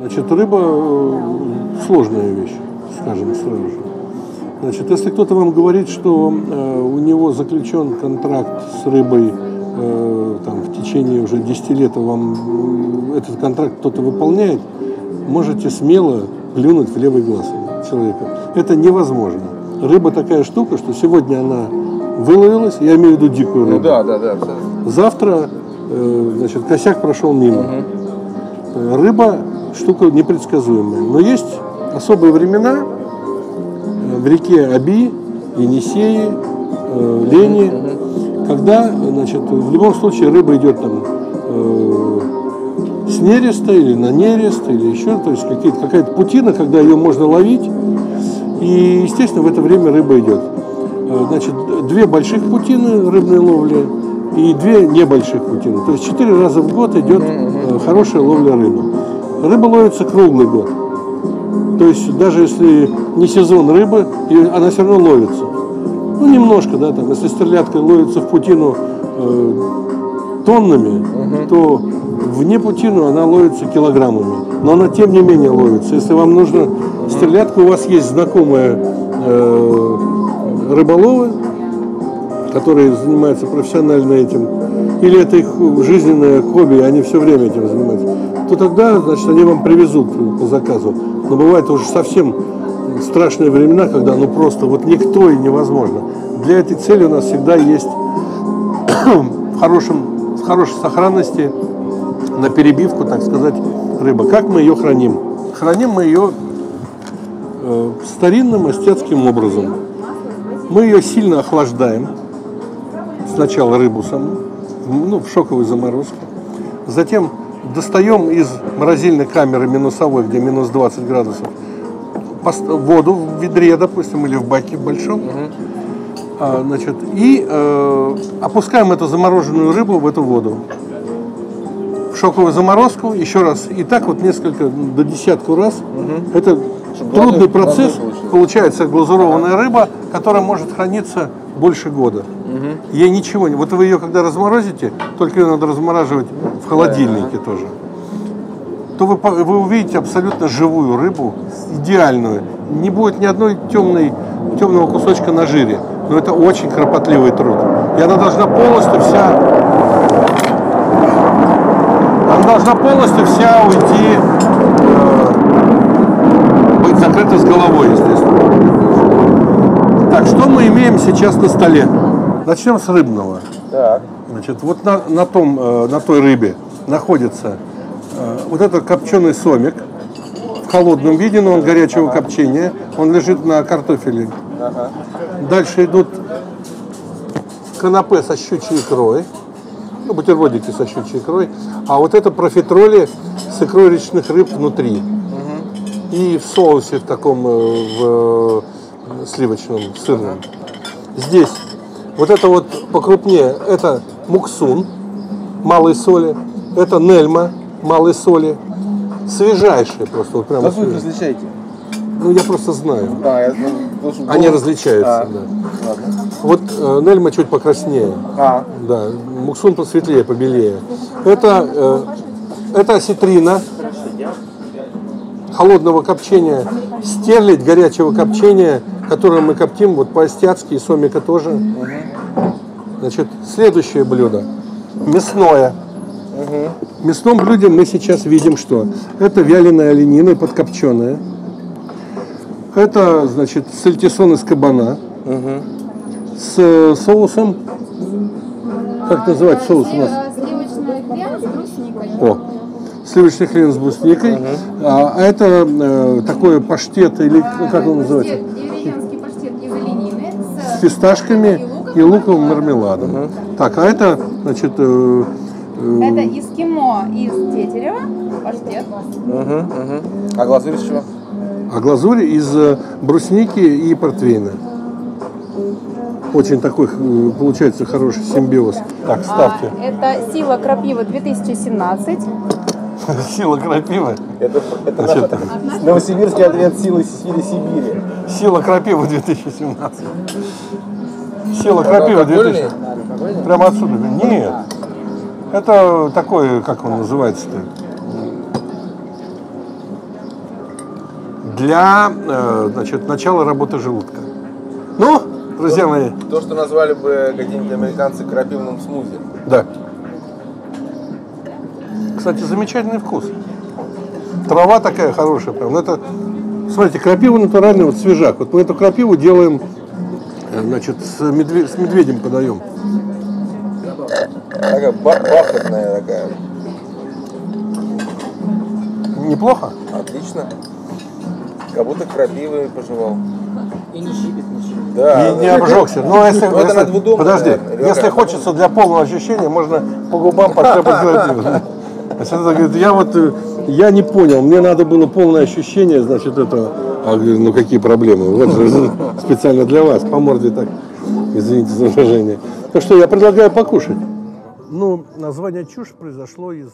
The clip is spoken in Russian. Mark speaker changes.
Speaker 1: Значит, рыба сложная вещь, скажем сразу же. Значит, если кто-то вам говорит, что у него заключен контракт с рыбой там, в течение уже 10 лет, вам этот контракт кто-то выполняет, можете смело плюнуть в левый глаз человека. Это невозможно. Рыба такая штука, что сегодня она выловилась, я имею в виду дикую рыбу.
Speaker 2: Ну да.
Speaker 1: Завтра, значит, косяк прошел мимо. Рыба штука непредсказуемая. Но есть особые времена в реке Оби, Енисеи, Лени, когда, значит, в любом случае рыба идет там с нереста или на нерест, или еще, то есть какая-то путина, когда ее можно ловить. И, естественно, в это время рыба идет. Значит, 2 больших путины рыбной ловли и 2 небольших путины. То есть 4 раза в год идет хорошая ловля рыбы. Рыба ловится круглый год. То есть даже если не сезон рыбы, она все равно ловится. Ну, немножко, да, там, если стерляткой ловится в путину тоннами, то вне путину она ловится килограммами. Но она тем не менее ловится. Если вам нужно стерлядку, у вас есть знакомые рыболовы, которые занимаются профессионально этим, или это их жизненное хобби, они все время этим занимаются, то тогда, значит, они вам привезут по заказу. Но бывает уже совсем страшные времена, когда ну просто вот никто и невозможно. Для этой цели у нас всегда есть в хорошей сохранности, на перебивку, так сказать, рыба. Как мы ее храним? Храним мы ее старинным астетским образом. Мы ее сильно охлаждаем. Сначала рыбу саму, ну, в шоковой заморозке. Затем достаем из морозильной камеры минусовой, где минус 20 градусов, воду в ведре, допустим, или в баке большом. Значит, и опускаем эту замороженную рыбу в эту воду. В шоковую заморозку, еще раз. И так вот несколько, до десятку раз. Это трудный процесс. Получается глазурованная рыба, которая может храниться больше года. Ей ничего не... Вот вы ее когда разморозите, только ее надо размораживать в холодильнике тоже, то вы увидите абсолютно живую рыбу, идеальную. Не будет ни одной темного кусочка на жире. Но это очень кропотливый труд. И она должна полностью вся уйти, быть закрыта с головой, естественно. Так, что мы имеем сейчас на столе? Начнем с рыбного.
Speaker 2: Так.
Speaker 1: Значит, вот на той рыбе находится вот этот копченый сомик в холодном виде, но он горячего копчения. Он лежит на картофеле. Дальше идут канапе со щучьей икрой, ну, бутербродики со щучьей икрой, а вот это профитроли с икрой речных рыб внутри. И в соусе в таком сливочном, сырном. Здесь вот это вот покрупнее, это муксун малой соли, это нельма малой соли, свежайшие просто. Вот прямо
Speaker 2: как вы их различаете?
Speaker 1: Ну, я просто знаю.
Speaker 2: Да,
Speaker 1: они различаются, да.
Speaker 2: Ладно.
Speaker 1: Вот нельма чуть покраснее, да, муксун посветлее, побелее. Это осетрина холодного копчения, стерлядь горячего копчения, которое мы коптим вот по-астиатски, и сомика тоже. Значит, следующее блюдо мясное. В мясном блюде мы сейчас видим, что это вяленая оленина подкопченая. Это, значит, сальтисон из кабана с соусом. Как называть соус у нас?
Speaker 3: Сливочный хрен с брусникой.
Speaker 1: О, сливочный хрен с брусникой. А это такой паштет, или как он называется?
Speaker 3: Деревенский паштет из оленины
Speaker 1: С фисташками и луковым мармеладом. Так, а это, значит...
Speaker 3: это эскимо из тетерева, паштет.
Speaker 2: А глазурь из чего?
Speaker 1: А глазурь из брусники и портвейна. Очень такой получается хороший симбиоз. Так, ставьте.
Speaker 3: Это сила крапивы 2017.
Speaker 1: Сила крапивы.
Speaker 2: Это
Speaker 1: Значит,
Speaker 2: новосибирский ответ силы Сибири.
Speaker 1: Сила крапивы 2017. Сила крапивы 2017. Прямо отсюда? Нет. Это такой, как он называется-то? для значит, начала работы желудка. Ну, друзья мои,
Speaker 2: То, что назвали бы какие-нибудь американцы крапивным смузи.
Speaker 1: да. Кстати, замечательный вкус. Трава такая хорошая прям. Это, смотрите, крапива натуральный, вот свежак. Вот мы эту крапиву делаем, значит, с медведем подаем.
Speaker 2: Такая бархатная такая.
Speaker 1: Неплохо?
Speaker 2: Отлично. Как будто крапивы пожевал.
Speaker 4: И не щипит ничего.
Speaker 2: Да.
Speaker 1: И не обжегся. Но если,
Speaker 2: Ну, это надо двудомно,
Speaker 1: подожди,
Speaker 2: наверное.
Speaker 1: если хочется для полного ощущения, можно по губам подшепать крапиву. Значит, это говорит, я не понял, мне надо было полное ощущение, значит, это, ну какие проблемы, вот же специально для вас, по морде так, извините за выражение. Ну что, я предлагаю покушать. Ну, название чушь произошло из